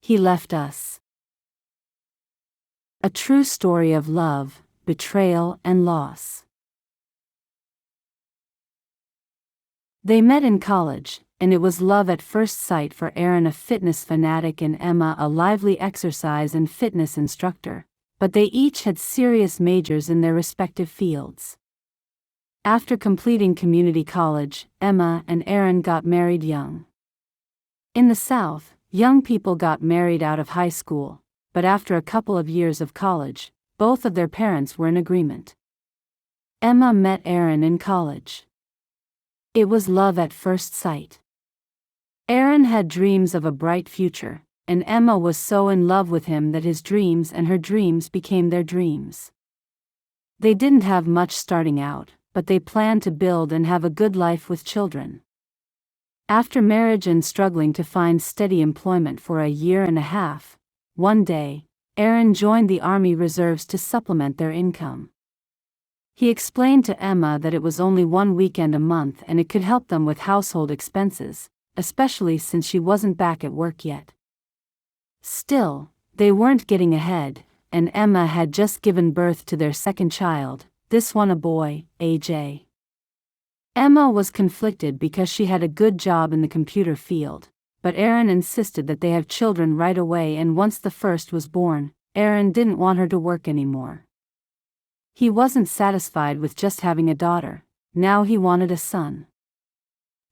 he left us. A true story of love, betrayal, and loss. They met in college, and it was love at first sight for Aaron, a fitness fanatic, and Emma, a lively exercise and fitness instructor, but they each had serious majors in their respective fields. After completing community college, Emma and Aaron got married young. In the South, young people got married out of high school, but after a couple of years of college, both of their parents were in agreement. Emma met Aaron in college. It was love at first sight. Aaron had dreams of a bright future, and Emma was so in love with him that his dreams and her dreams became their dreams. They didn't have much starting out, but they planned to build and have a good life with children. After marriage and struggling to find steady employment for a year and a half, one day, Aaron joined the Army Reserves to supplement their income. He explained to Emma that it was only one weekend a month and it could help them with household expenses, especially since she wasn't back at work yet. Still, they weren't getting ahead, and Emma had just given birth to their second child, this one a boy, AJ. Emma was conflicted because she had a good job in the computer field, but Aaron insisted that they have children right away, and once the first was born, Aaron didn't want her to work anymore. He wasn't satisfied with just having a daughter, now he wanted a son.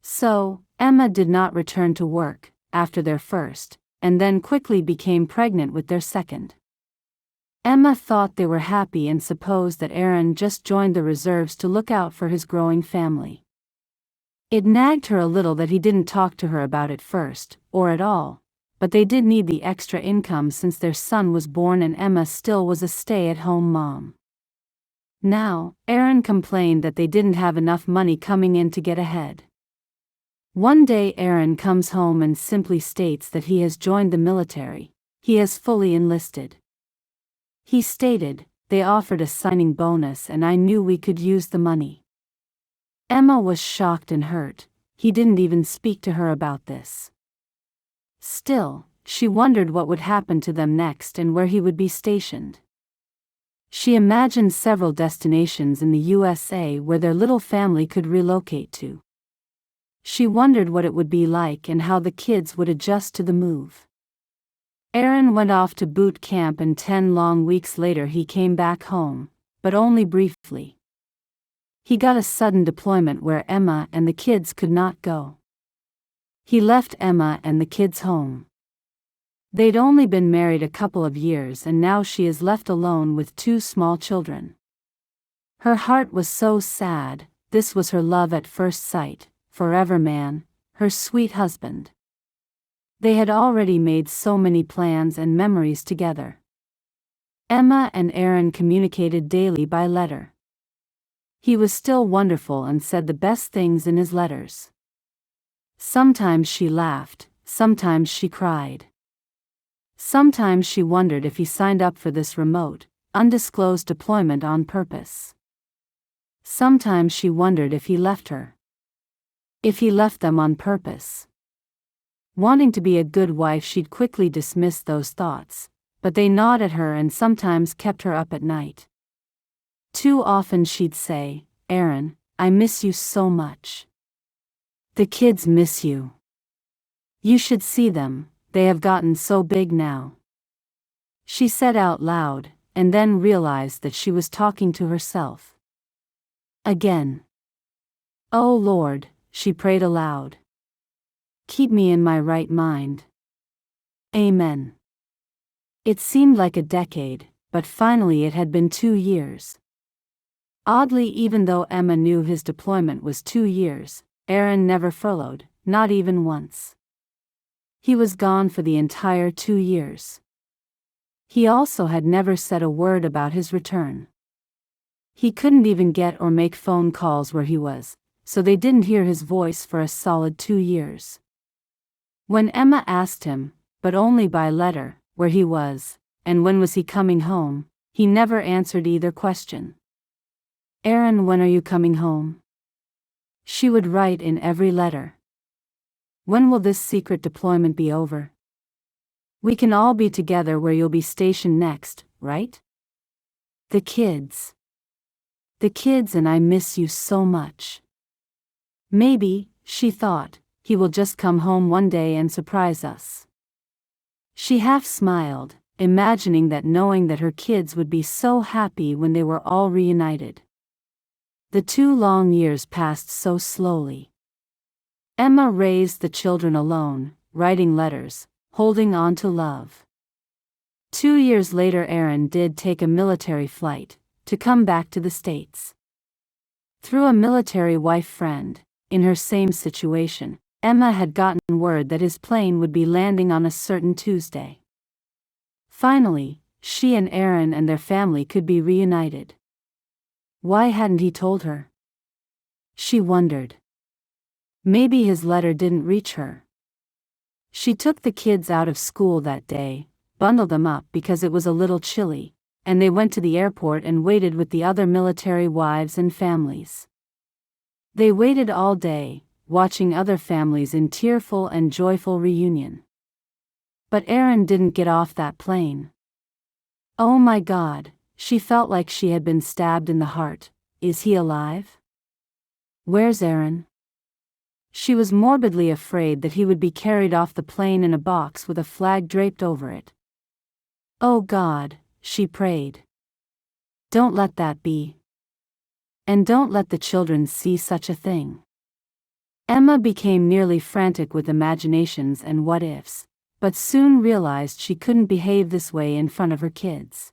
So, Emma did not return to work after their first, and then quickly became pregnant with their second. Emma thought they were happy and supposed that Aaron just joined the reserves to look out for his growing family. It nagged her a little that he didn't talk to her about it first, or at all, but they did need the extra income since their son was born and Emma still was a stay-at-home mom. Now, Aaron complained that they didn't have enough money coming in to get ahead. One day Aaron comes home and simply states that he has joined the military. He has fully enlisted. He stated, "They offered a signing bonus and I knew we could use the money." Emma was shocked and hurt. He didn't even speak to her about this. Still, she wondered what would happen to them next and where he would be stationed. She imagined several destinations in the USA where their little family could relocate to. She wondered what it would be like and how the kids would adjust to the move. Aaron went off to boot camp and 10 long weeks later he came back home, but only briefly. He got a sudden deployment where Emma and the kids could not go. He left Emma and the kids home. They'd only been married a couple of years and now she is left alone with 2 small children. Her heart was so sad. This was her love at first sight, forever man, her sweet husband. They had already made so many plans and memories together. Emma and Aaron communicated daily by letter. He was still wonderful and said the best things in his letters. Sometimes she laughed, sometimes she cried. Sometimes she wondered if he signed up for this remote, undisclosed deployment on purpose. Sometimes she wondered if he left her. If he left them on purpose. Wanting to be a good wife, she'd quickly dismiss those thoughts, but they gnawed at her and sometimes kept her up at night. Too often she'd say, "Aaron, I miss you so much. The kids miss you. You should see them, they have gotten so big now." She said out loud, and then realized that she was talking to herself. Again. "Oh Lord," she prayed aloud. "Keep me in my right mind. Amen." It seemed like a decade, but finally it had been 2 years. Oddly, even though Emma knew his deployment was 2 years, Aaron never furloughed, not even once. He was gone for the entire 2 years. He also had never said a word about his return. He couldn't even get or make phone calls where he was, so they didn't hear his voice for a solid 2 years. When Emma asked him, but only by letter, where he was, and when was he coming home, he never answered either question. "Aaron, when are you coming home?" she would write in every letter. "When will this secret deployment be over? We can all be together where you'll be stationed next, right? The kids. The kids and I miss you so much. Maybe, she thought, he will just come home one day and surprise us. She half smiled, imagining that, knowing that her kids would be so happy when they were all reunited. The 2 long years passed so slowly. Emma raised the children alone, writing letters, holding on to love. 2 years later, Aaron did take a military flight to come back to the States. Through a military wife friend, in her same situation, Emma had gotten word that his plane would be landing on a certain Tuesday. Finally, she and Aaron and their family could be reunited. Why hadn't he told her? She wondered. Maybe his letter didn't reach her. She took the kids out of school that day, bundled them up because it was a little chilly, and they went to the airport and waited with the other military wives and families. They waited all day, watching other families in tearful and joyful reunion. But Aaron didn't get off that plane. Oh my God, she felt like she had been stabbed in the heart. Is he alive? Where's Aaron? She was morbidly afraid that he would be carried off the plane in a box with a flag draped over it. Oh God, she prayed. Don't let that be. And don't let the children see such a thing. Emma became nearly frantic with imaginations and what-ifs, but soon realized she couldn't behave this way in front of her kids.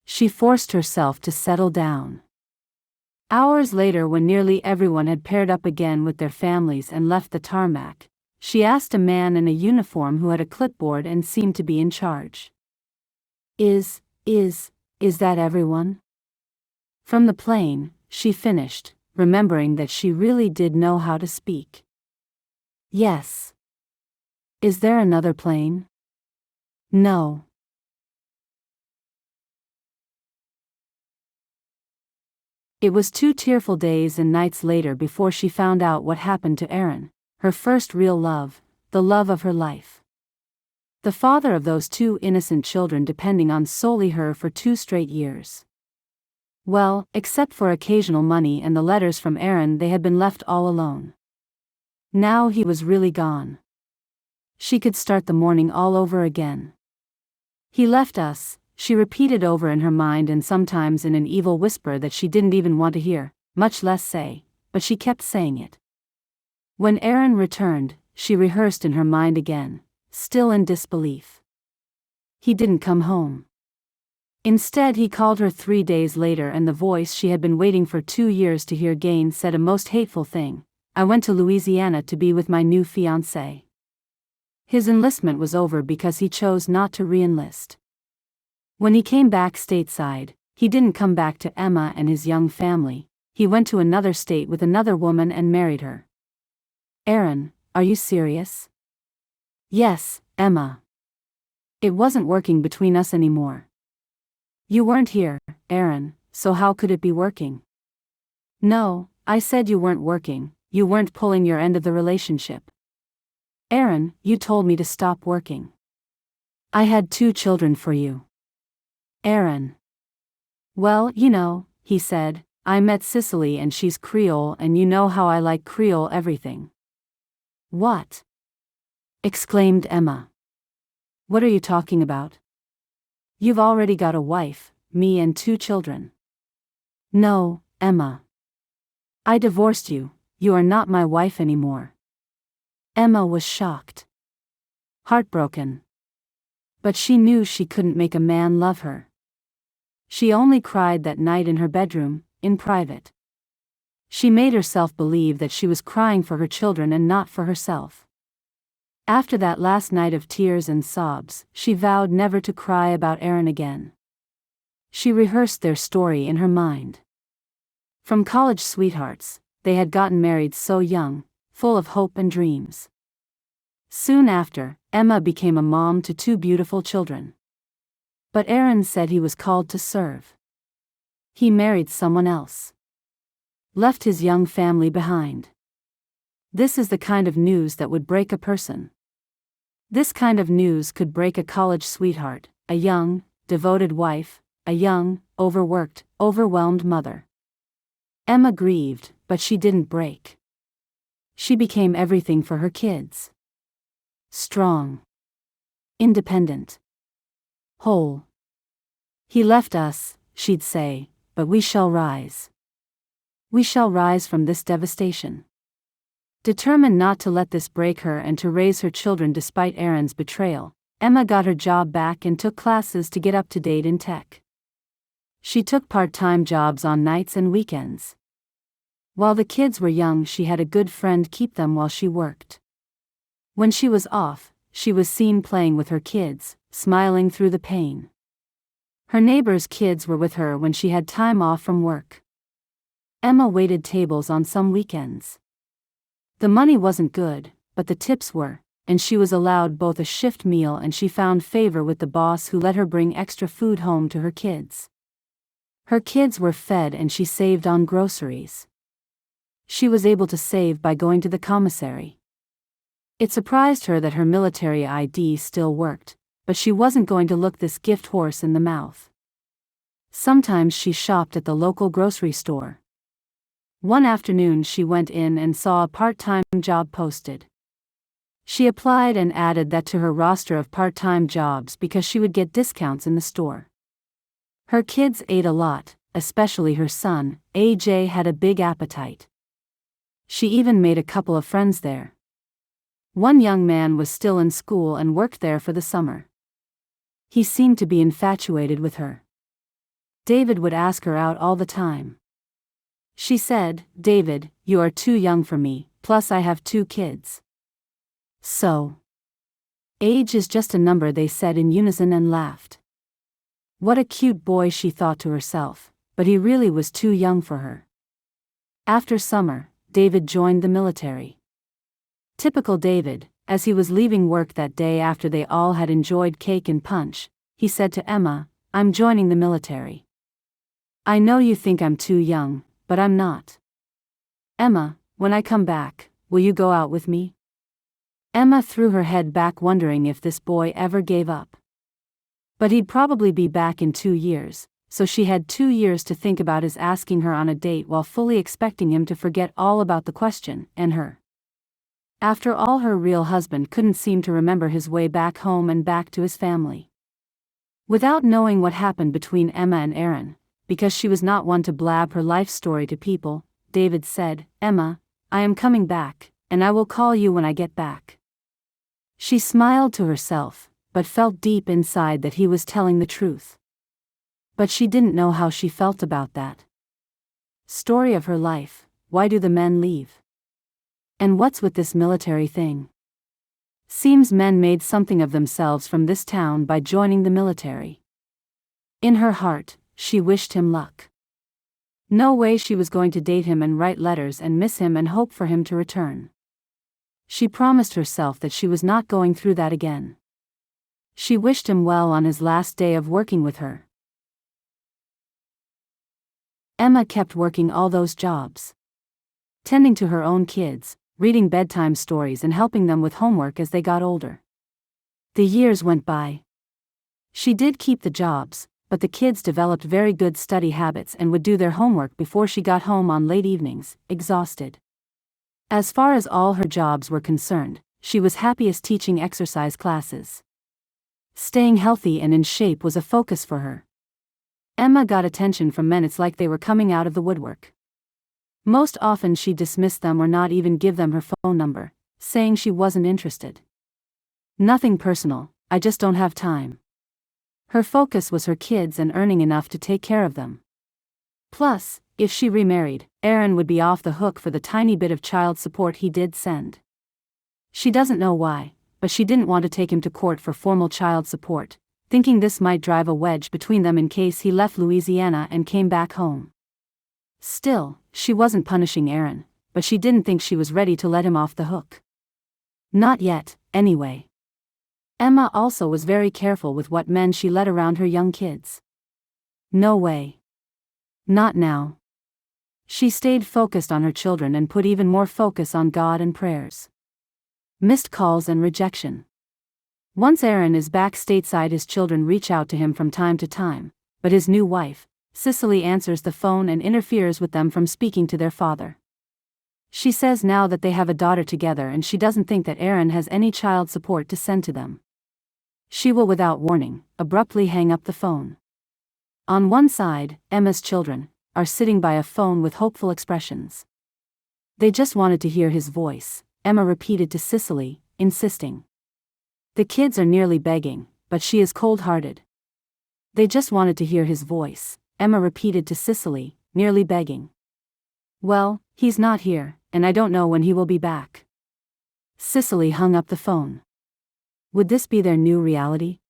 She forced herself to settle down. Hours later, when nearly everyone had paired up again with their families and left the tarmac, she asked a man in a uniform who had a clipboard and seemed to be in charge. Is that everyone? From the plane, she finished, remembering that she really did know how to speak. Yes. Is there another plane? No. It was 2 tearful days and nights later before she found out what happened to Aaron, her first real love, the love of her life. The father of those 2 innocent children depending on solely her for 2 straight years. Well, except for occasional money and the letters from Aaron, they had been left all alone. Now he was really gone. She could start the morning all over again. He left us, she repeated over in her mind, and sometimes in an evil whisper that she didn't even want to hear, much less say, but she kept saying it. When Aaron returned, she rehearsed in her mind again, still in disbelief. He didn't come home. Instead, he called her 3 days later, and the voice she had been waiting for 2 years to hear again said a most hateful thing: I went to Louisiana to be with my new fiancée. His enlistment was over because he chose not to re-enlist. When he came back stateside, he didn't come back to Emma and his young family. He went to another state with another woman and married her. Aaron, are you serious? Yes, Emma. It wasn't working between us anymore. You weren't here, Aaron, so how could it be working? No, I said you weren't working, you weren't pulling your end of the relationship. Aaron, you told me to stop working. I had 2 children for you. Aaron. Well, you know, he said, I met Cicely and she's Creole, and you know how I like Creole everything. What? Exclaimed Emma. What are you talking about? You've already got a wife, me, and 2 children. No, Emma. I divorced you, you are not my wife anymore. Emma was shocked. Heartbroken. But she knew she couldn't make a man love her. She only cried that night in her bedroom, in private. She made herself believe that she was crying for her children and not for herself. After that last night of tears and sobs, she vowed never to cry about Aaron again. She rehearsed their story in her mind. From college sweethearts, they had gotten married so young, full of hope and dreams. Soon after, Emma became a mom to 2 beautiful children. But Aaron said he was called to serve. He married someone else. Left his young family behind. This is the kind of news that would break a person. This kind of news could break a college sweetheart, a young, devoted wife, a young, overworked, overwhelmed mother. Emma grieved, but she didn't break. She became everything for her kids. Strong. Independent. Whole. He left us, she'd say, but we shall rise. We shall rise from this devastation. Determined not to let this break her and to raise her children despite Aaron's betrayal, Emma got her job back and took classes to get up to date in tech. She took part-time jobs on nights and weekends. While the kids were young, she had a good friend keep them while she worked. When she was off, she was seen playing with her kids, smiling through the pain. Her neighbors' kids were with her when she had time off from work. Emma waited tables on some weekends. The money wasn't good, but the tips were, and she was allowed both a shift meal and she found favor with the boss who let her bring extra food home to her kids. Her kids were fed and she saved on groceries. She was able to save by going to the commissary. It surprised her that her military ID still worked, but she wasn't going to look this gift horse in the mouth. Sometimes she shopped at the local grocery store. One afternoon she went in and saw a part-time job posted. She applied and added that to her roster of part-time jobs because she would get discounts in the store. Her kids ate a lot, especially her son, AJ had a big appetite. She even made a couple of friends there. One young man was still in school and worked there for the summer. He seemed to be infatuated with her. David would ask her out all the time. She said, "David, you are too young for me, plus I have 2 kids." So. Age is just a number, they said in unison and laughed. What a cute boy, she thought to herself, but he really was too young for her. After summer, David joined the military. Typical David, as he was leaving work that day after they all had enjoyed cake and punch, he said to Emma, "I'm joining the military. I know you think I'm too young, but I'm not. Emma, when I come back, will you go out with me?" Emma threw her head back, wondering if this boy ever gave up. But he'd probably be back in 2 years, so she had 2 years to think about his asking her on a date while fully expecting him to forget all about the question, and her. After all, her real husband couldn't seem to remember his way back home and back to his family. Without knowing what happened between Emma and Aaron, because she was not one to blab her life story to people, David said, "Emma, I am coming back, and I will call you when I get back." She smiled to herself, but felt deep inside that he was telling the truth. But she didn't know how she felt about that. Story of her life: why do the men leave? And what's with this military thing? Seems men made something of themselves from this town by joining the military. In her heart, she wished him luck. No way she was going to date him and write letters and miss him and hope for him to return. She promised herself that she was not going through that again. She wished him well on his last day of working with her. Emma kept working all those jobs. Tending to her own kids, reading bedtime stories and helping them with homework as they got older. The years went by. She did keep the jobs, but the kids developed very good study habits and would do their homework before she got home on late evenings, exhausted. As far as all her jobs were concerned, she was happiest teaching exercise classes. Staying healthy and in shape was a focus for her. Emma got attention from men. It's like they were coming out of the woodwork. Most often she dismissed them or not even give them her phone number, saying she wasn't interested. Nothing personal, I just don't have time. Her focus was her kids and earning enough to take care of them. Plus, if she remarried, Aaron would be off the hook for the tiny bit of child support he did send. She doesn't know why, but she didn't want to take him to court for formal child support, thinking this might drive a wedge between them in case he left Louisiana and came back home. Still, she wasn't punishing Aaron, but she didn't think she was ready to let him off the hook. Not yet, anyway. Emma also was very careful with what men she let around her young kids. No way. Not now. She stayed focused on her children and put even more focus on God and prayers. Missed calls and rejection. Once Aaron is back stateside, his children reach out to him from time to time, but his new wife, Cicely, answers the phone and interferes with them from speaking to their father. She says now that they have a daughter together and she doesn't think that Aaron has any child support to send to them. She will, without warning, abruptly hang up the phone. On one side, Emma's children are sitting by a phone with hopeful expressions. They just wanted to hear his voice, Emma repeated to Cicely, insisting. The kids are nearly begging, but she is cold-hearted. They just wanted to hear his voice, Emma repeated to Cicely, nearly begging. Well, he's not here, and I don't know when he will be back. Cicely hung up the phone. Would this be their new reality?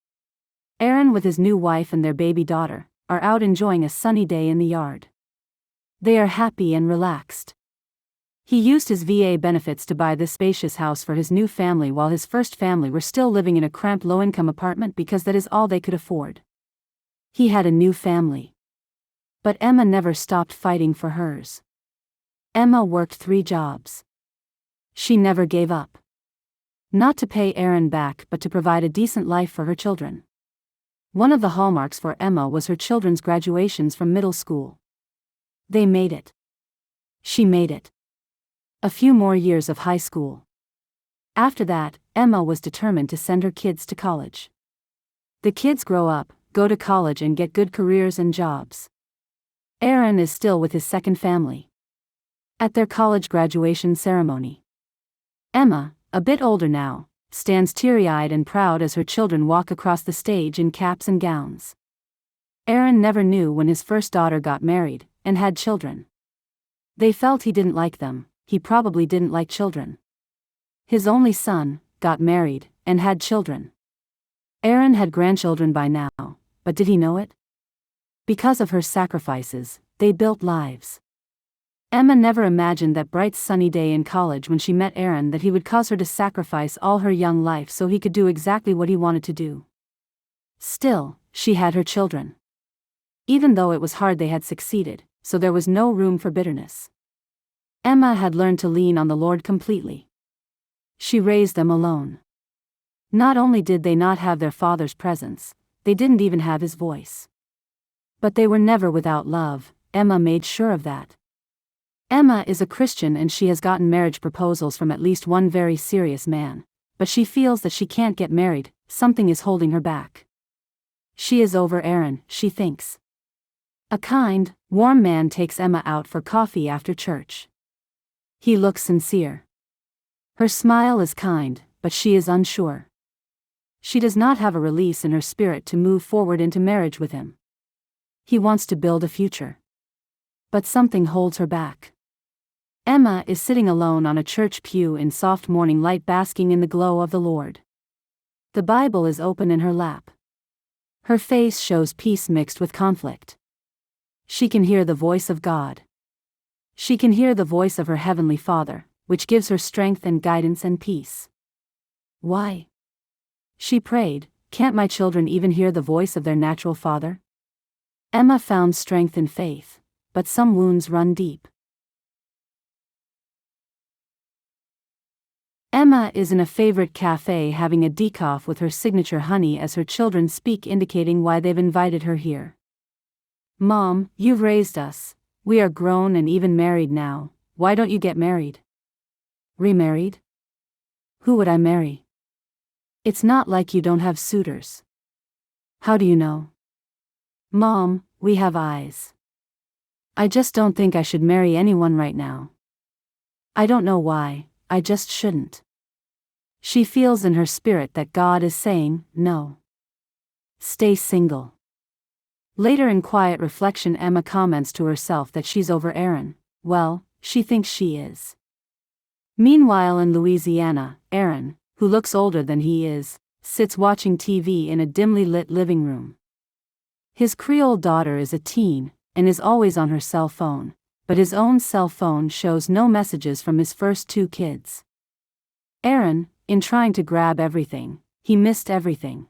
Aaron, with his new wife and their baby daughter, are out enjoying a sunny day in the yard. They are happy and relaxed. He used his VA benefits to buy this spacious house for his new family while his first family were still living in a cramped low-income apartment because that is all they could afford. He had a new family. But Emma never stopped fighting for hers. Emma worked 3 jobs. She never gave up. Not to pay Aaron back but to provide a decent life for her children. One of the hallmarks for Emma was her children's graduations from middle school. They made it. She made it. A few more years of high school. After that, Emma was determined to send her kids to college. The kids grow up, go to college and get good careers and jobs. Aaron is still with his second family. At their college graduation ceremony, Emma, a bit older now, stands teary-eyed and proud as her children walk across the stage in caps and gowns. Aaron never knew when his first daughter got married and had children. They felt he didn't like them. He probably didn't like children. His only son got married and had children. Aaron had grandchildren by now, but did he know it? Because of her sacrifices, they built lives. Emma never imagined that bright sunny day in college when she met Aaron that he would cause her to sacrifice all her young life so he could do exactly what he wanted to do. Still, she had her children. Even though it was hard, they had succeeded, so there was no room for bitterness. Emma had learned to lean on the Lord completely. She raised them alone. Not only did they not have their father's presence, they didn't even have his voice. But they were never without love, Emma made sure of that. Emma is a Christian and she has gotten marriage proposals from at least one very serious man, but she feels that she can't get married, something is holding her back. She is over Aaron, she thinks. A kind, warm man takes Emma out for coffee after church. He looks sincere. Her smile is kind, but she is unsure. She does not have a release in her spirit to move forward into marriage with him. He wants to build a future. But something holds her back. Emma is sitting alone on a church pew in soft morning light, basking in the glow of the Lord. The Bible is open in her lap. Her face shows peace mixed with conflict. She can hear the voice of God. She can hear the voice of her Heavenly Father, which gives her strength and guidance and peace. Why? She prayed, can't my children even hear the voice of their natural father? Emma found strength in faith, but some wounds run deep. Emma is in a favorite cafe having a decaf with her signature honey as her children speak, indicating why they've invited her here. Mom, you've raised us. We are grown and even married now. Why don't you get married? Remarried? Who would I marry? It's not like you don't have suitors. How do you know? Mom, we have eyes. I just don't think I should marry anyone right now. I don't know why, I just shouldn't. She feels in her spirit that God is saying, no. Stay single. Later in quiet reflection, Emma comments to herself that she's over Aaron. Well, she thinks she is. Meanwhile in Louisiana, Aaron, who looks older than he is, sits watching TV in a dimly lit living room. His Creole daughter is a teen, and is always on her cell phone, but his own cell phone shows no messages from his first 2 kids. Aaron, in trying to grab everything, he missed everything.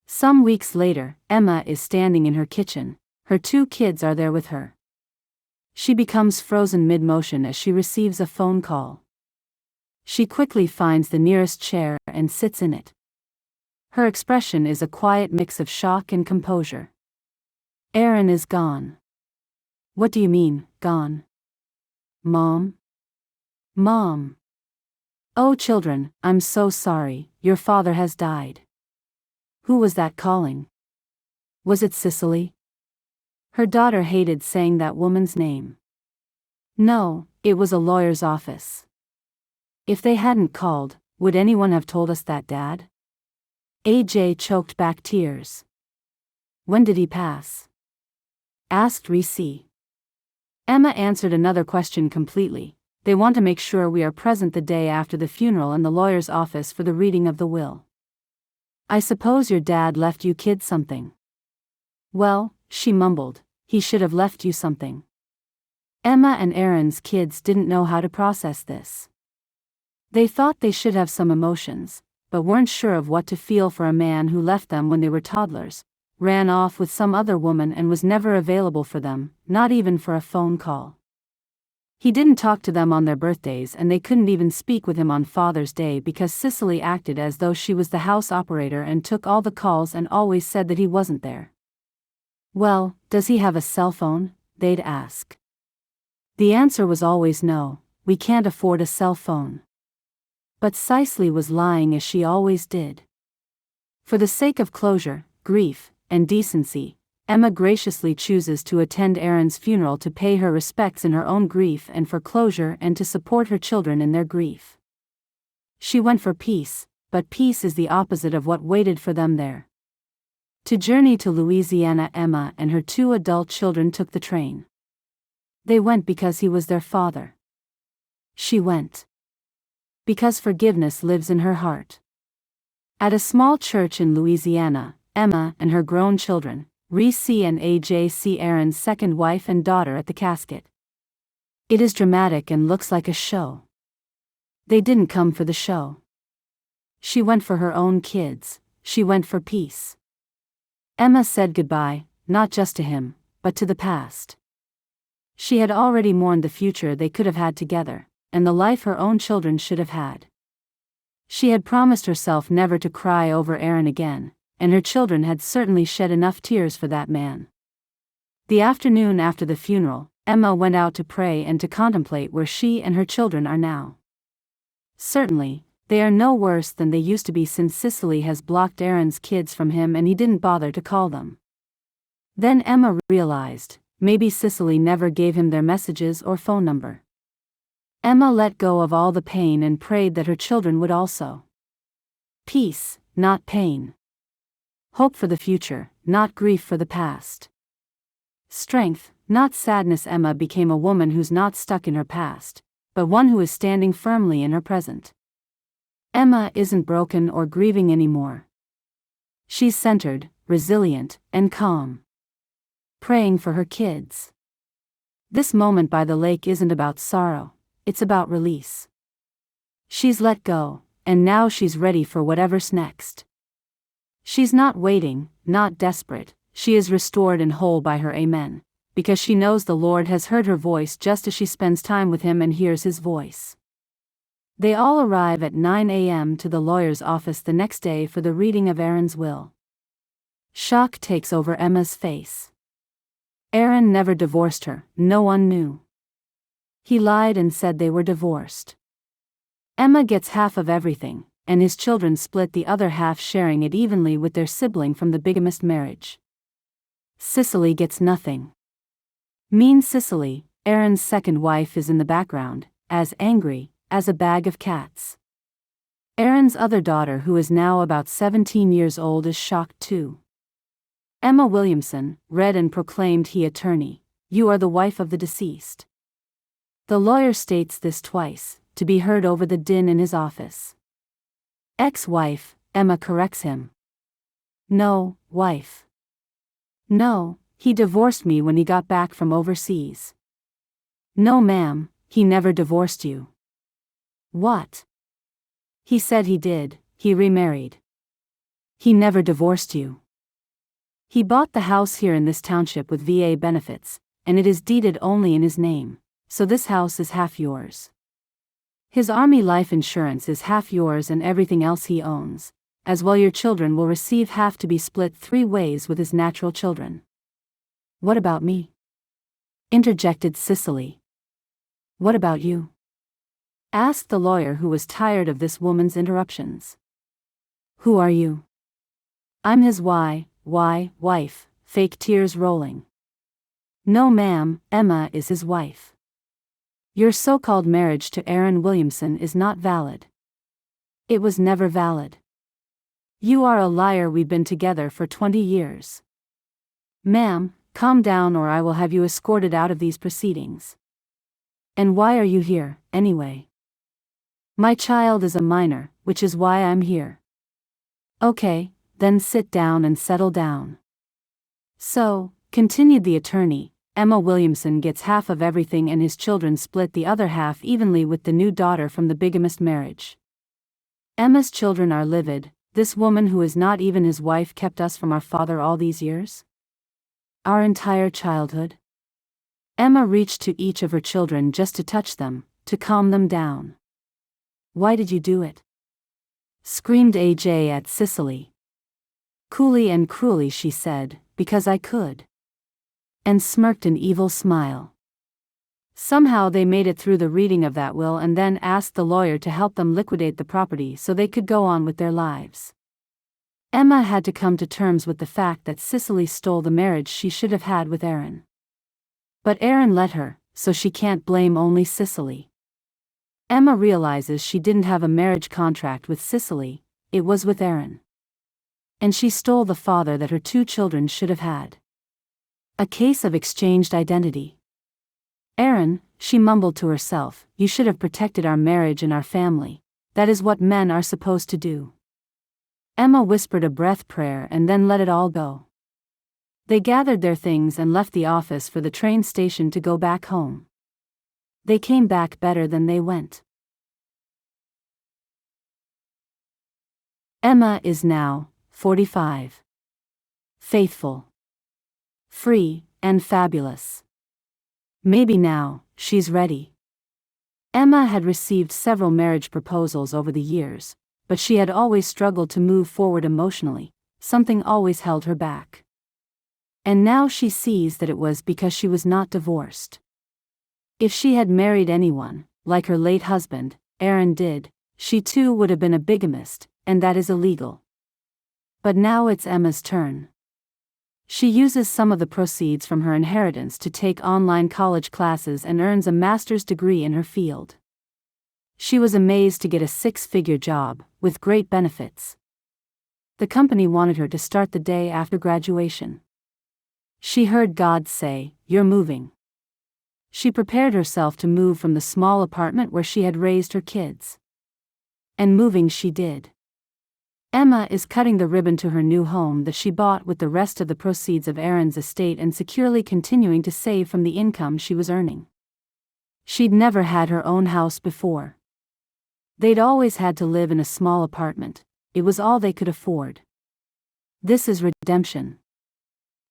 Some weeks later, Emma is standing in her kitchen, her 2 kids are there with her. She becomes frozen mid-motion as she receives a phone call. She quickly finds the nearest chair and sits in it. Her expression is a quiet mix of shock and composure. Aaron is gone. What do you mean, gone? Mom? Mom. Oh children, I'm so sorry, your father has died. Who was that calling? Was it Cicely? Her daughter hated saying that woman's name. No, it was a lawyer's office. If they hadn't called, would anyone have told us that, Dad? AJ choked back tears. When did he pass? Asked Reese. Emma answered another question completely. They want to make sure we are present the day after the funeral in the lawyer's office for the reading of the will. I suppose your dad left you kids something. Well, she mumbled, he should have left you something. Emma and Aaron's kids didn't know how to process this. They thought they should have some emotions, but weren't sure of what to feel for a man who left them when they were toddlers, ran off with some other woman and was never available for them, not even for a phone call. He didn't talk to them on their birthdays and they couldn't even speak with him on Father's Day because Cicely acted as though she was the house operator and took all the calls and always said that he wasn't there. Well, does he have a cell phone? They'd ask. The answer was always no, we can't afford a cell phone. But Cicely was lying as she always did. For the sake of closure, grief, and decency, Emma graciously chooses to attend Aaron's funeral to pay her respects in her own grief and for closure and to support her children in their grief. She went for peace, but peace is the opposite of what waited for them there. To journey to Louisiana, Emma and her 2 adult children took the train. They went because he was their father. She went because forgiveness lives in her heart. At a small church in Louisiana, Emma and her grown children, Reese and AJ, see Aaron's second wife and daughter at the casket. It is dramatic and looks like a show. They didn't come for the show. She went for her own kids, she went for peace. Emma said goodbye, not just to him, but to the past. She had already mourned the future they could have had together, and the life her own children should have had. She had promised herself never to cry over Aaron again, and her children had certainly shed enough tears for that man. The afternoon after the funeral, Emma went out to pray and to contemplate where she and her children are now. Certainly, they are no worse than they used to be since Cicely has blocked Aaron's kids from him and he didn't bother to call them. Then Emma realized, maybe Cicely never gave him their messages or phone number. Emma let go of all the pain and prayed that her children would also. Peace, not pain. Hope for the future, not grief for the past. Strength, not sadness. Emma became a woman who's not stuck in her past, but one who is standing firmly in her present. Emma isn't broken or grieving anymore. She's centered, resilient, and calm. Praying for her kids. This moment by the lake isn't about sorrow, it's about release. She's let go, and now she's ready for whatever's next. She's not waiting, not desperate, she is restored and whole by her amen, because she knows the Lord has heard her voice just as she spends time with him and hears his voice. They all arrive at 9 a.m. to the lawyer's office the next day for the reading of Aaron's will. Shock takes over Emma's face. Aaron never divorced her, no one knew. He lied and said they were divorced. Emma gets half of everything, and his children split the other half, sharing it evenly with their sibling from the bigamist marriage. Cicely gets nothing. Mean Cicely, Aaron's second wife, is in the background, as angry as a bag of cats. Aaron's other daughter, who is now about 17 years old, is shocked too. Emma Williamson read and proclaimed, "He attorney, you are the wife of the deceased." The lawyer states this twice, to be heard over the din in his office. Ex-wife, Emma corrects him. No, wife. No, he divorced me when he got back from overseas. No ma'am, he never divorced you. What? He said he did, he remarried. He never divorced you. He bought the house here in this township with VA benefits, and it is deeded only in his name, so this house is half yours. His Army life insurance is half yours and everything else he owns, as well your children will receive half to be split 3 ways with his natural children. What about me? Interjected Cicely. What about you? Asked the lawyer, who was tired of this woman's interruptions. Who are you? I'm his wife, fake tears rolling. No ma'am, Emma is his wife. Your so-called marriage to Aaron Williamson is not valid. It was never valid. You are a liar. We've been together for 20 years. Ma'am, calm down or I will have you escorted out of these proceedings. And why are you here, anyway? My child is a minor, which is why I'm here. Okay, then sit down and settle down. So, continued the attorney, Emma Williamson gets half of everything and his children split the other half evenly with the new daughter from the bigamist marriage. Emma's children are livid. This woman who is not even his wife kept us from our father all these years? Our entire childhood? Emma reached to each of her children just to touch them, to calm them down. Why did you do it? Screamed AJ at Cicely. Coolly and cruelly she said, because I could. And smirked an evil smile. Somehow they made it through the reading of that will and then asked the lawyer to help them liquidate the property so they could go on with their lives. Emma had to come to terms with the fact that Cicely stole the marriage she should have had with Aaron. But Aaron let her, so she can't blame only Cicely. Emma realizes she didn't have a marriage contract with Cicely, it was with Aaron. And she stole the father that her 2 children should have had. A case of exchanged identity. Aaron, she mumbled to herself, you should have protected our marriage and our family. That is what men are supposed to do. Emma whispered a breath prayer and then let it all go. They gathered their things and left the office for the train station to go back home. They came back better than they went. Emma is now 45. Faithful, free, and fabulous. Maybe now, she's ready. Emma had received several marriage proposals over the years, but she had always struggled to move forward emotionally, something always held her back. And now she sees that it was because she was not divorced. If she had married anyone, like her late husband, Aaron did, she too would have been a bigamist, and that is illegal. But now it's Emma's turn. She uses some of the proceeds from her inheritance to take online college classes and earns a master's degree in her field. She was amazed to get a 6-figure job, with great benefits. The company wanted her to start the day after graduation. She heard God say, "You're moving." She prepared herself to move from the small apartment where she had raised her kids. And moving she did. Emma is cutting the ribbon to her new home that she bought with the rest of the proceeds of Aaron's estate and securely continuing to save from the income she was earning. She'd never had her own house before. They'd always had to live in a small apartment, it was all they could afford. This is redemption.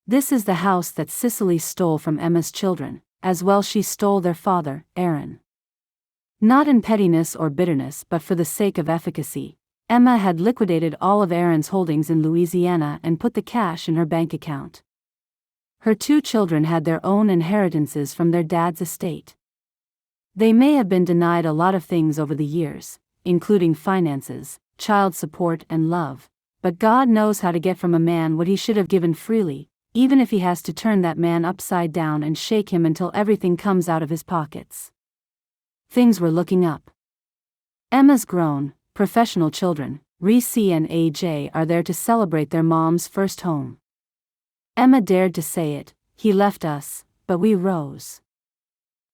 This is the house that Cicely stole from Emma's children, as well she stole their father, Aaron. Not in pettiness or bitterness but for the sake of efficacy, Emma had liquidated all of Aaron's holdings in Louisiana and put the cash in her bank account. Her 2 children had their own inheritances from their dad's estate. They may have been denied a lot of things over the years, including finances, child support and love, but God knows how to get from a man what he should have given freely, even if he has to turn that man upside down and shake him until everything comes out of his pockets. Things were looking up. Emma's grown, professional children, Reese and AJ, are there to celebrate their mom's first home. Emma dared to say it, he left us, but we rose.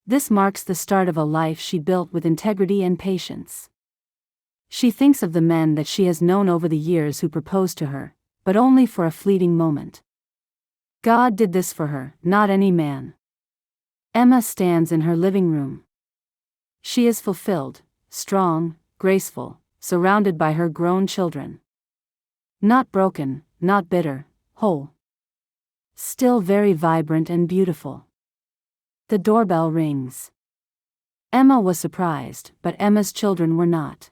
This marks the start of a life she built with integrity and patience. She thinks of the men that she has known over the years who proposed to her, but only for a fleeting moment. God did this for her, not any man. Emma stands in her living room. She is fulfilled, strong, graceful, surrounded by her grown children. Not broken, not bitter, whole. Still very vibrant and beautiful. The doorbell rings. Emma was surprised, but Emma's children were not.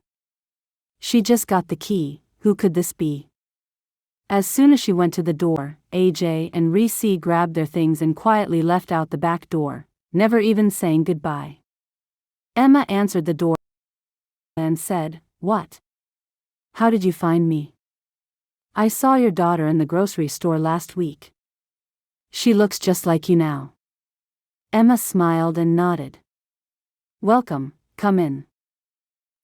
She just got the key. Who could this be? As soon as she went to the door, AJ and Reese grabbed their things and quietly left out the back door, never even saying goodbye. Emma answered the door and said, "What? How did you find me?" "I saw your daughter in the grocery store last week. She looks just like you now." Emma smiled and nodded. "Welcome, come in."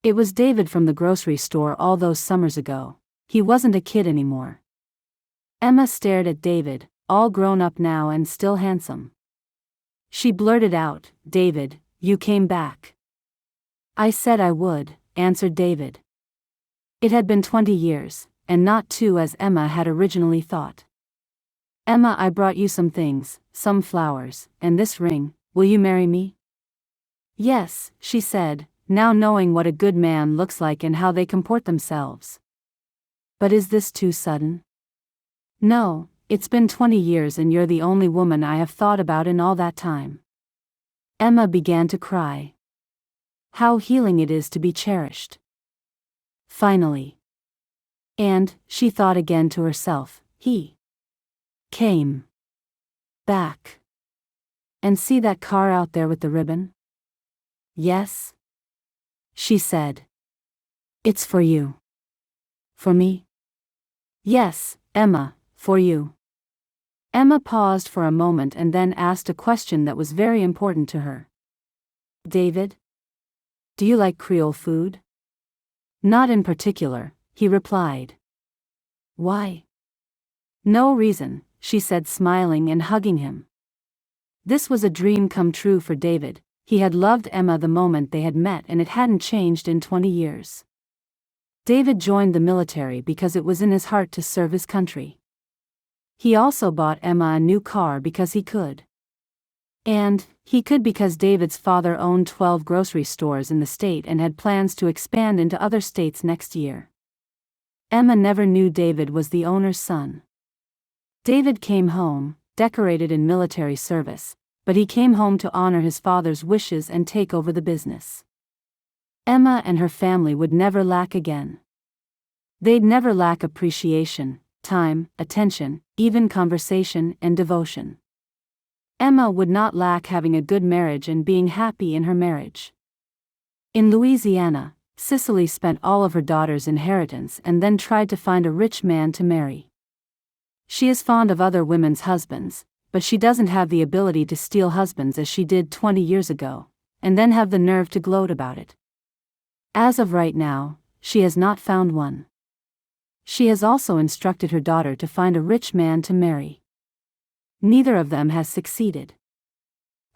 It was David from the grocery store all those summers ago. He wasn't a kid anymore. Emma stared at David, all grown up now and still handsome. She blurted out, "David, you came back." "I said I would," answered David. It had been 20 years, and not 2 as Emma had originally thought. "Emma, I brought you some things, some flowers, and this ring. Will you marry me?" "Yes," she said, now knowing what a good man looks like and how they comport themselves. "But is this too sudden?" "No, it's been 20 years and you're the only woman I have thought about in all that time." Emma began to cry. How healing it is to be cherished. Finally. And, she thought again to herself, he came back. And see that car out there with the ribbon? "Yes," she said. "It's for you." "For me?" "Yes, Emma, for you." Emma paused for a moment and then asked a question that was very important to her. "David, do you like Creole food?" "Not in particular," he replied. "Why?" "No reason," she said, smiling and hugging him. This was a dream come true for David. He had loved Emma the moment they had met and it hadn't changed in 20 years. David joined the military because it was in his heart to serve his country. He also bought Emma a new car because he could. And, he could because David's father owned 12 grocery stores in the state and had plans to expand into other states next year. Emma never knew David was the owner's son. David came home, decorated in military service, but he came home to honor his father's wishes and take over the business. Emma and her family would never lack again. They'd never lack appreciation, time, attention, even conversation and devotion. Emma would not lack having a good marriage and being happy in her marriage. In Louisiana, Cicely spent all of her daughter's inheritance and then tried to find a rich man to marry. She is fond of other women's husbands, but she doesn't have the ability to steal husbands as she did 20 years ago, and then have the nerve to gloat about it. As of right now, she has not found one. She has also instructed her daughter to find a rich man to marry. Neither of them has succeeded.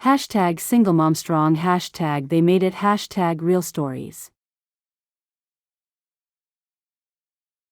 #SingleMomStrong #they made it #real stories.